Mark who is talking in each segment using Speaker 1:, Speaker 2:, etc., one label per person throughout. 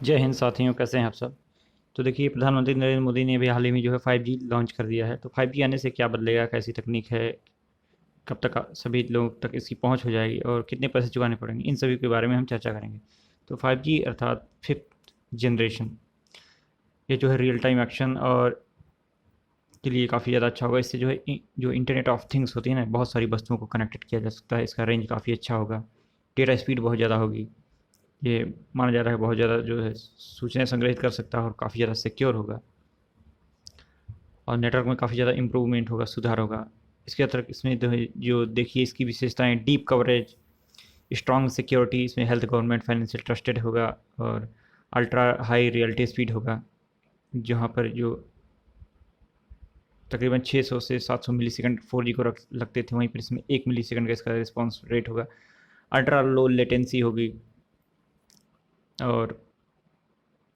Speaker 1: जय हिंद साथियों, कैसे हैं आप सब। तो देखिए, प्रधानमंत्री नरेंद्र मोदी ने अभी हाल ही में जो है 5G लॉन्च कर दिया है। तो 5G आने से क्या बदलेगा, कैसी तकनीक है, कब तक सभी लोगों तक इसकी पहुंच हो जाएगी और कितने पैसे चुकाने पड़ेंगे, इन सभी के बारे में हम चर्चा करेंगे। तो 5G अर्थात फिफ्थ जनरेशन, ये जो है रियल टाइम एक्शन और के लिए काफ़ी ज़्यादा अच्छा होगा। इससे जो है जो इंटरनेट ऑफ थिंग्स होती है ना, बहुत सारी वस्तुओं को कनेक्टेड किया जा सकता है। इसका रेंज काफ़ी अच्छा होगा, डेटा स्पीड बहुत ज़्यादा होगी। ये माना जा रहा है बहुत ज़्यादा जो है सूचनाएं संग्रहित कर सकता है और काफ़ी ज़्यादा सिक्योर होगा। और नेटवर्क में काफ़ी ज़्यादा इम्प्रूवमेंट होगा, सुधार होगा। इसके अतिरिक्त इसमें जो देखिए इसकी विशेषताएं, डीप कवरेज, स्ट्रॉन्ग सिक्योरिटी, इसमें हेल्थ, गवर्नमेंट, फाइनेंशियल ट्रस्टेड होगा और अल्ट्रा हाई रियलिटी स्पीड होगा। जहाँ पर जो तकरीबन 600 से 700 मिली सेकंड 4G को लगते थे, वहीं पर इसमें 1 मिली सेकंड का इसका रिस्पॉन्स रेट होगा। अल्ट्रा लो लेटेंसी होगी और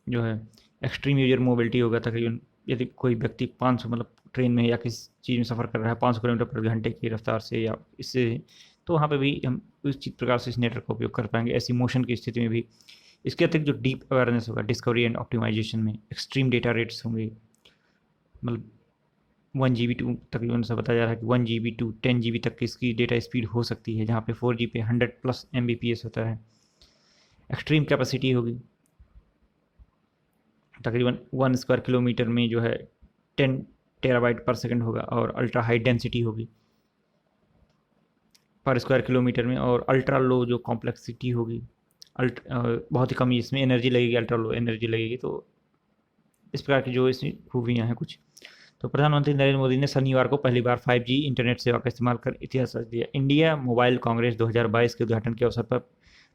Speaker 1: जो है एक्सट्रीम यूजर मोबिलिटी होगा। तकरीबन यदि कोई व्यक्ति 500 मतलब ट्रेन में या किसी चीज़ में सफ़र कर रहा है 500 किलोमीटर प्रति घंटे की रफ्तार से या इससे, तो वहाँ पे भी हम उस चीज़ प्रकार से इस नेटवर्क का उपयोग कर पाएंगे ऐसी मोशन की स्थिति में भी। इसके अतिरिक्त जो डीप अवेयरनेस होगा डिस्कवरी एंड ऑप्टिमाइजेशन में, एक्सट्रीम डेटा रेट्स होंगे। मतलब 1 GB टू तकरीबन ऐसा बताया जा रहा है कि 1 GB टू 10 GB तक की इसकी डेटा स्पीड हो सकती है, जहाँ पे 4G पे 100+ Mbps होता है। एक्सट्रीम कैपेसिटी होगी, तकरीबन 1 स्क्वायर किलोमीटर में जो है 10 TB/s होगा और अल्ट्रा हाई डेंसिटी होगी पर स्क्वायर किलोमीटर में। और अल्ट्रा लो जो कॉम्प्लेक्सिटी होगी, बहुत ही कम इसमें एनर्जी लगेगी, अल्ट्रा लो एनर्जी लगेगी। तो इस प्रकार की जो इसमें खूबियाँ हैं कुछ। तो प्रधानमंत्री नरेंद्र मोदी ने शनिवार को पहली बार 5G इंटरनेट सेवा का इस्तेमाल कर इतिहास रच दिया। इंडिया मोबाइल कांग्रेस 2022 के उद्घाटन के अवसर पर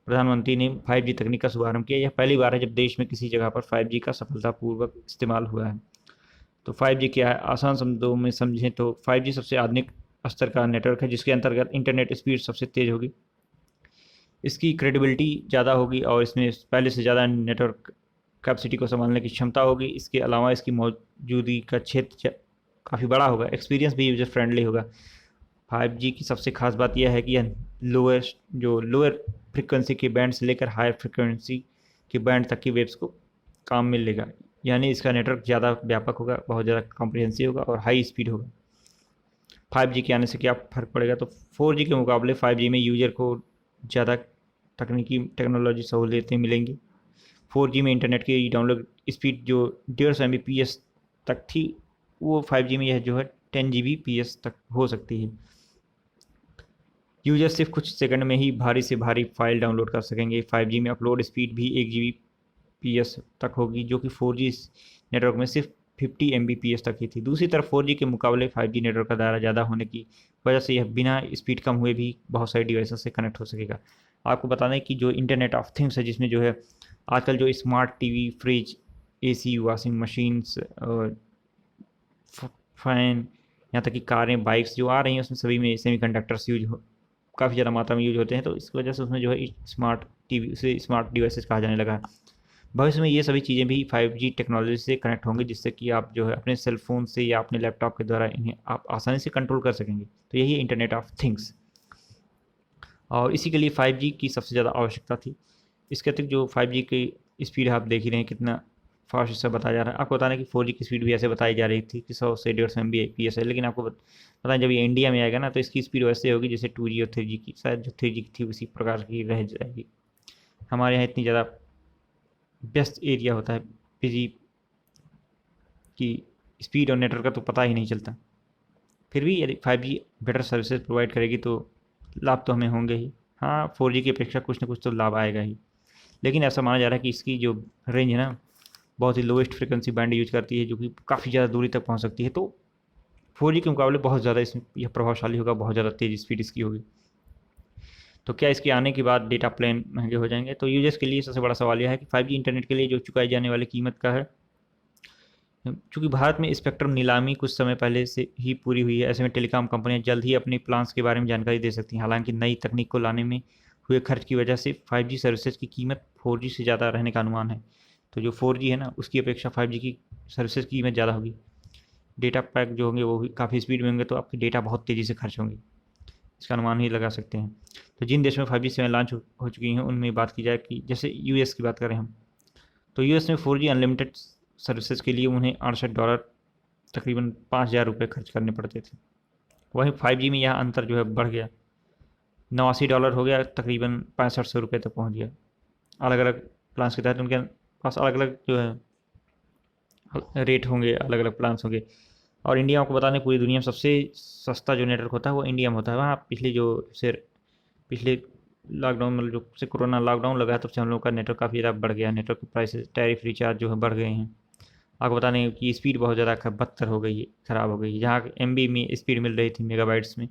Speaker 1: प्रधानमंत्री ने 5G तकनीक का शुभारंभ किया। यह पहली बार है जब देश में किसी जगह पर 5G का सफलतापूर्वक इस्तेमाल हुआ है। तो 5G क्या है, आसान शब्दों में समझें तो 5G सबसे आधुनिक स्तर का नेटवर्क है जिसके अंतर्गत इंटरनेट स्पीड सबसे तेज़ होगी, इसकी क्रेडिबिलिटी ज़्यादा होगी और इसमें पहले से ज़्यादा नेटवर्क कैपेसिटी को संभालने की क्षमता होगी। इसके अलावा इसकी मौजूदगी का क्षेत्र काफ़ी बड़ा होगा, एक्सपीरियंस भी यूजर फ्रेंडली होगा। 5G की सबसे खास बात यह है कि यह लोअर फ्रिक्वेंसी के बैंड से लेकर हायर फ्रिक्वेंसी के बैंड तक की वेव्स को काम में लेगा। यानी इसका नेटवर्क ज़्यादा व्यापक होगा, बहुत ज़्यादा कॉम्प्रिहेंसिव होगा और हाई स्पीड होगा। 5G के आने से क्या फ़र्क पड़ेगा, तो 4G के मुकाबले 5G में यूजर को ज़्यादा तकनीकी टेक्नोलॉजी सहूलियतें मिलेंगी। 4G में इंटरनेट की डाउनलोड स्पीड जो 150 Mbps तक थी, वो 5G में यह जो है 10 Gbps तक हो सकती है। यूजर सिर्फ कुछ सेकंड में ही भारी से भारी फाइल डाउनलोड कर सकेंगे। 5G में अपलोड स्पीड भी 1 Gbps तक होगी, जो कि 4G नेटवर्क में सिर्फ 50 Mbps तक ही थी। दूसरी तरफ 4G के मुकाबले 5G नेटवर्क का दायरा ज़्यादा होने की वजह से यह बिना स्पीड कम हुए भी बहुत सारे डिवाइसेस से कनेक्ट हो सकेगा। आपको बता दें कि जो इंटरनेट ऑफ थिंग्स है, जिसमें जो है आजकल जो smart TV, fridge, AC, washing machines और फैन, यहाँ तक कि कारें, बाइक्स जो आ रही हैं, उसमें सभी में सेमीकंडक्टर्स काफ़ी ज़्यादा मात्रा में यूज होते हैं। तो इस वजह से उसमें जो है स्मार्ट टीवी से स्मार्ट डिवाइसेस कहा जाने लगा है। भविष्य में ये सभी चीज़ें भी 5G टेक्नोलॉजी से कनेक्ट होंगी, जिससे कि आप जो है अपने सेल फोन से या अपने लैपटॉप के द्वारा इन्हें आप आसानी से कंट्रोल कर सकेंगे। तो यही है इंटरनेट ऑफ थिंग्स और इसी के लिए 5G की सबसे ज़्यादा आवश्यकता थी। इसके अतिरिक्त जो 5G की स्पीड आप देख ही रहे हैं कितना फास्ट इससे बताया जा रहा है। आपको बताना कि 4G की स्पीड भी ऐसे बताई जा रही थी कि 100 से 150 Mbps है, लेकिन आपको पता है जब ये इंडिया में आएगा ना, तो इसकी स्पीड वैसे होगी जैसे 2G और 3G की, शायद जो 3G की थी उसी प्रकार की रह जाएगी। हमारे यहाँ इतनी ज़्यादा व्यस्त एरिया होता है, बिजी, की स्पीड और नेटवर्क का तो पता ही नहीं चलता। फिर भी यदि 5G बेटर सर्विसेज प्रोवाइड करेगी तो लाभ तो हमें होंगे ही। हाँ, 4G की अपेक्षा कुछ ना कुछ तो लाभ आएगा ही, लेकिन ऐसा माना जा रहा है कि इसकी जो रेंज है ना, बहुत ही लोएस्ट फ्रिक्वेंसी बैंड यूज करती है, जो कि काफ़ी ज़्यादा दूरी तक पहुंच सकती है। तो 4G के मुकाबले बहुत ज़्यादा इसमें यह प्रभावशाली होगा, बहुत ज़्यादा तेज़ स्पीड इसकी होगी। तो क्या इसके आने के बाद डेटा प्लान महंगे हो जाएंगे, तो यूजर्स के लिए सबसे बड़ा सवाल यह है कि 5G इंटरनेट के लिए जो चुकाई जाने वाली कीमत का है। चूँकि भारत में स्पेक्ट्रम नीलामी कुछ समय पहले से ही पूरी हुई है, ऐसे में टेलीकॉम कंपनियां जल्द ही अपने प्लान्स के बारे में जानकारी दे सकती हैं। हालांकि नई तकनीक को लाने में हुए खर्च की वजह से 5G सर्विसेज की कीमत 4G से ज़्यादा रहने का अनुमान है। तो जो 4G है ना, उसकी अपेक्षा 5G की सर्विसेज की कीमत ज़्यादा होगी। डेटा पैक जो होंगे वो भी काफ़ी स्पीड में होंगे, तो आपकी डेटा बहुत तेज़ी से खर्च होंगी, इसका अनुमान ही लगा सकते हैं। तो जिन देशों में 5G सेवाएँ लॉन्च हो चुकी हैं, उनमें बात की जाए कि जैसे US की बात करें हम, तो यूएस में 4G अनलिमिटेड सर्विसेज के लिए उन्हें $68 तकरीबन $5,000 खर्च करने पड़ते थे। वहीं 5G में यह अंतर जो है बढ़ गया, $89 हो गया, तकरीबन $6500 तक पहुंच गया। अलग अलग प्लान्स के तहत उनके पास अलग अलग जो है रेट होंगे, अलग अलग प्लान्स होंगे। और इंडिया को बता दें, पूरी दुनिया में सबसे सस्ता जो नेटवर्क होता है वो इंडिया में होता है। वहाँ पिछले लॉकडाउन मतलब जब से कोरोना लॉकडाउन लगा है तब से हम लोग का नेटवर्क काफ़ी ज़्यादा बढ़ गया है। नेटवर्क के प्राइसेस, टैरिफ रिचार्ज जो है बढ़ गए हैं। आपको बता दें कि स्पीड बहुत ज़्यादा बदतर हो गई है, ख़राब हो गई है। जहाँ MB में स्पीड मिल रही थी मेगाबाइट्स में,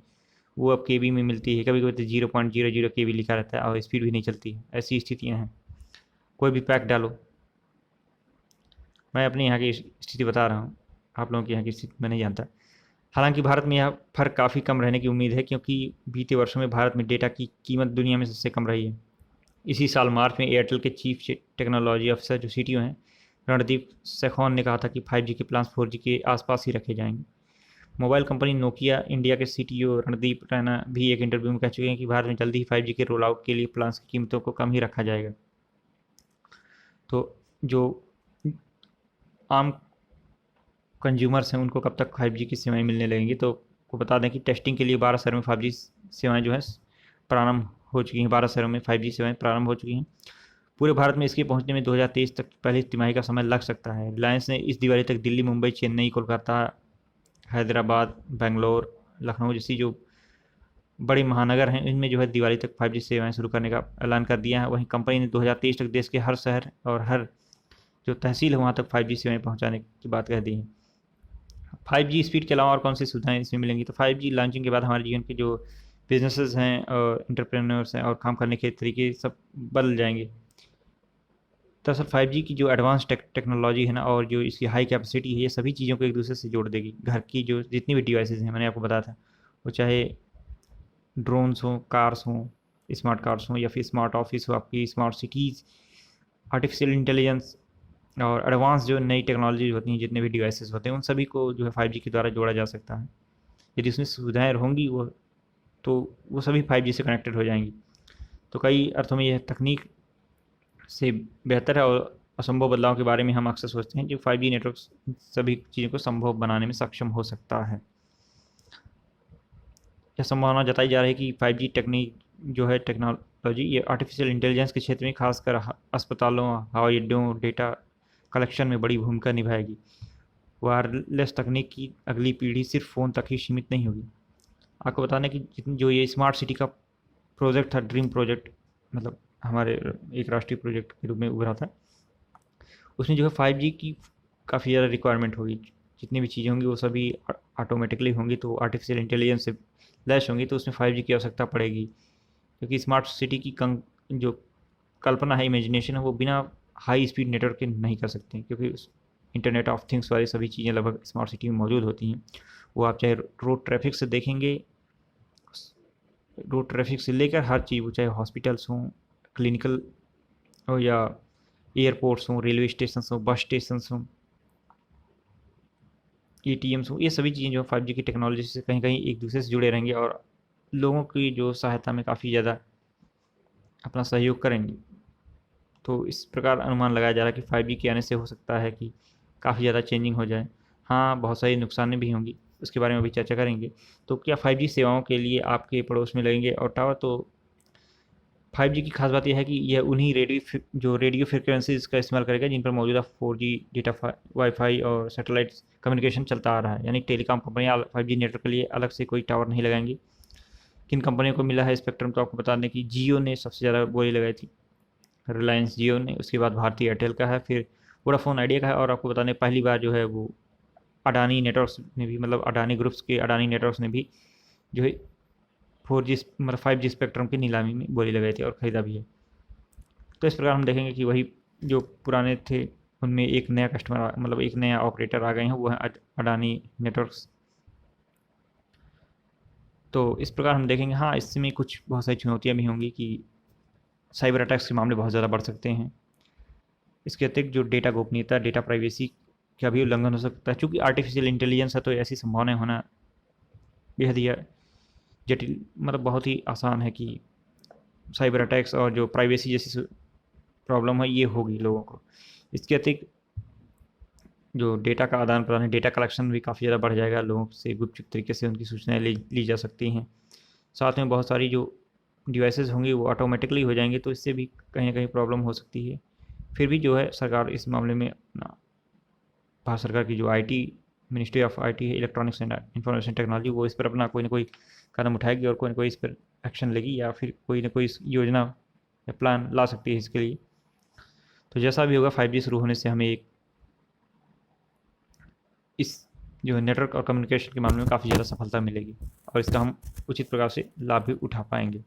Speaker 1: वो अब KB में मिलती है। कभी कभी तो 0.00 KB लिखा रहता है और स्पीड भी नहीं चलती है। ऐसी स्थितियाँ हैं। कोई भी पैक डालो, मैं अपने यहाँ की स्थिति बता रहा हूँ, आप लोगों के यहाँ की स्थिति मैं नहीं जानता। हालांकि भारत में यह फ़र्क काफ़ी कम रहने की उम्मीद है, क्योंकि बीते वर्षों में भारत में डेटा की कीमत दुनिया में सबसे कम रही है। इसी साल मार्च में एयरटेल के चीफ टेक्नोलॉजी ऑफिसर जो CTO हैं, रणदीप सेखौन ने कहा था कि 5G के प्लान्स 4G के आसपास ही रखे जाएंगे। मोबाइल कंपनी नोकिया इंडिया के CTO रणदीप रैना भी एक इंटरव्यू में कह चुके हैं कि भारत में जल्दी ही 5G के रोल आउट के लिए प्लान्स की कीमतों को कम ही रखा जाएगा। तो जो आम कंज्यूमर्स हैं उनको कब तक 5G की सेवाएं मिलने लगेंगी, तो को बता दें कि टेस्टिंग के लिए 12 शहरों में 5G सेवाएं जो है प्रारंभ हो चुकी हैं। 12 शहरों में 5G सेवाएं प्रारंभ हो चुकी हैं। पूरे भारत में इसके पहुंचने में 2023 तक पहली तिमाही का समय लग सकता है। रिलायंस ने इस दिवाली तक दिल्ली, मुंबई, चेन्नई, कोलकाता, हैदराबाद, बेंगलोर, लखनऊ जैसी जो बड़े महानगर हैं इनमें जो है दिवाली तक 5G सेवाएं शुरू करने का ऐलान कर दिया है। वहीं कंपनी ने 2023 तक देश के हर शहर और हर जो तहसील है वहाँ तक 5G सेवाएं पहुँचाने की बात कह दी है। 5G स्पीड के अलावा और कौन सी सुविधाएं इसमें मिलेंगी, तो 5G लॉन्चिंग के बाद हमारे जीवन के जो बिजनेसेस हैं और इंटरप्रेन्योर्स हैं और काम करने के तरीके सब बदल जाएंगे। दरअसल 5G की जो एडवांस टेक्नोलॉजी है ना, और जो इसकी हाई कैपेसिटी है, ये सभी चीज़ों को एक दूसरे से जोड़ देगी। घर की जो जितनी भी डिवाइसेज हैं, मैंने आपको बताया था, वो चाहे ड्रोन्स हों, कार्स हों, स्मार्ट कार्स हों, या फिर स्मार्ट ऑफिस हो, आपकी स्मार्ट सिटीज़, आर्टिफिशियल इंटेलिजेंस और एडवांस जो नई टेक्नोलॉजी होती हैं, जितने भी डिवाइसेस होते हैं, उन सभी को जो है 5G के द्वारा जोड़ा जा सकता है। यदि उसमें सुविधाएँ होंगी तो वो सभी 5G से कनेक्टेड हो जाएंगी। तो कई अर्थों में यह तकनीक से बेहतर है, और असंभव बदलाव के बारे में हम अक्सर सोचते हैं कि 5G नेटवर्क सभी चीज़ों को संभव बनाने में सक्षम हो सकता है। यह संभावना जताई जा रही है कि 5G टेक्निक जो है टेक्नोलॉजी, ये आर्टिफिशियल इंटेलिजेंस के क्षेत्र में खासकर अस्पतालों, हवाई अड्डों, डेटा कलेक्शन में बड़ी भूमिका निभाएगी। वायरलेस तकनीक की अगली पीढ़ी सिर्फ फ़ोन तक ही सीमित नहीं होगी। आपको बताने कि जो ये स्मार्ट सिटी का प्रोजेक्ट था, ड्रीम प्रोजेक्ट, मतलब हमारे एक राष्ट्रीय प्रोजेक्ट के रूप में उभरा था, उसमें जो है 5G की काफ़ी ज़्यादा रिक्वायरमेंट होगी। जितनी भी चीज़ें होंगी वो सभी ऑटोमेटिकली होंगी, तो आर्टिफिशियल इंटेलिजेंस से लैस होंगी, तो उसमें 5G की आवश्यकता पड़ेगी। क्योंकि स्मार्ट सिटी की जो कल्पना है, इमेजिनेशन है, वो बिना हाई स्पीड नेटवर्क के नहीं कर सकते, क्योंकि इंटरनेट ऑफ थिंग्स वाली सभी चीज़ें लगभग स्मार्ट सिटी में मौजूद होती हैं। वो आप चाहे रोड ट्रैफिक से देखेंगे, रोड ट्रैफिक से लेकर हर चीज़, वो चाहे हॉस्पिटल्स हों, क्लिनिकल हो, या एयरपोर्ट्स हों, रेलवे स्टेशन हों, बस स्टेशन हों, ATMs हों, ये सभी चीज़ें जो 5G की टेक्नोलॉजी से कहीं कहीं एक दूसरे से जुड़े रहेंगे और लोगों की जो सहायता में काफ़ी ज़्यादा अपना सहयोग करेंगे। तो इस प्रकार अनुमान लगाया जा रहा है कि 5G के आने से हो सकता है कि काफ़ी ज़्यादा चेंजिंग हो जाए। हाँ, बहुत सारी नुकसानें भी होंगी, उसके बारे में भी चर्चा करेंगे। तो क्या 5G सेवाओं के लिए आपके पड़ोस में लगेंगे और टावर? तो 5G की खास बात यह है कि यह उन्हीं रेडियो फ्रिक्वेंसीज़ का इस्तेमाल करेगा जिन पर मौजूदा 4G डेटा वाईफाई और सैटेलाइट कम्युनिकेशन चलता आ रहा है। यानी टेलीकॉम कंपनियाँ 5G नेटवर्क के लिए अलग से कोई टावर नहीं लगाएंगी। किन कंपनियों को मिला है स्पेक्ट्रम, तो आपको बता दें कि जियो ने सबसे ज़्यादा बोली लगाई थी, रिलायंस जियो ने, उसके बाद भारती एयरटेल का है, फिर वोडाफोन आइडिया का है, और आपको बता दें पहली बार जो है वो अडानी नेटवर्क्स ने भी, मतलब अडानी ग्रुप्स के अडानी नेटवर्क्स ने भी जो है 4G मतलब 5G स्पेक्ट्रम की नीलामी में बोली लगाई थी और ख़रीदा भी है। तो इस प्रकार हम देखेंगे कि वही जो पुराने थे उनमें एक नया कस्टमर, मतलब एक नया ऑपरेटर आ गए हैं, वो है अडानी नेटवर्क्स। तो इस प्रकार हम देखेंगे, हाँ, इसमें कुछ बहुत सारी चुनौतियाँ भी होंगी कि साइबर अटैक्स के मामले बहुत ज़्यादा बढ़ सकते हैं। इसके अतिरिक्त जो डेटा गोपनीयता, डेटा प्राइवेसी का भी उल्लंघन हो सकता है। चूँकि आर्टिफिशियल इंटेलिजेंस है, तो ऐसी संभावनाएं होना बेहद ही जटिल, मतलब बहुत ही आसान है कि साइबर अटैक्स और जो प्राइवेसी जैसी प्रॉब्लम है ये होगी लोगों को। इसके अतिरिक्त जो डेटा का आदान प्रदान है, डेटा कलेक्शन भी काफ़ी ज़्यादा बढ़ जाएगा, लोगों से गुपचुप तरीके से उनकी सूचनाएं ली जा सकती हैं। साथ में बहुत सारी जो डिवाइसेस होंगी वो ऑटोमेटिकली हो जाएंगे, तो इससे भी कहीं ना कहीं प्रॉब्लम हो सकती है। फिर भी जो है सरकार इस मामले में अपना, भारत सरकार की जो आईटी, मिनिस्ट्री ऑफ आईटी है, इलेक्ट्रॉनिक्स एंड इंफॉर्मेशन टेक्नोलॉजी, वो इस पर अपना कोई ना कोई कदम उठाएगी और कोई ना कोई इस पर एक्शन लेगी, या फिर कोई ना कोई योजना या प्लान ला सकती है इसके लिए। तो जैसा भी होगा 5G शुरू होने से हमें एक इस जो है नेटवर्क और कम्युनिकेशन के मामले में काफ़ी ज़्यादा सफलता मिलेगी, और इसका हम उचित प्रकार से लाभ भी उठा पाएंगे।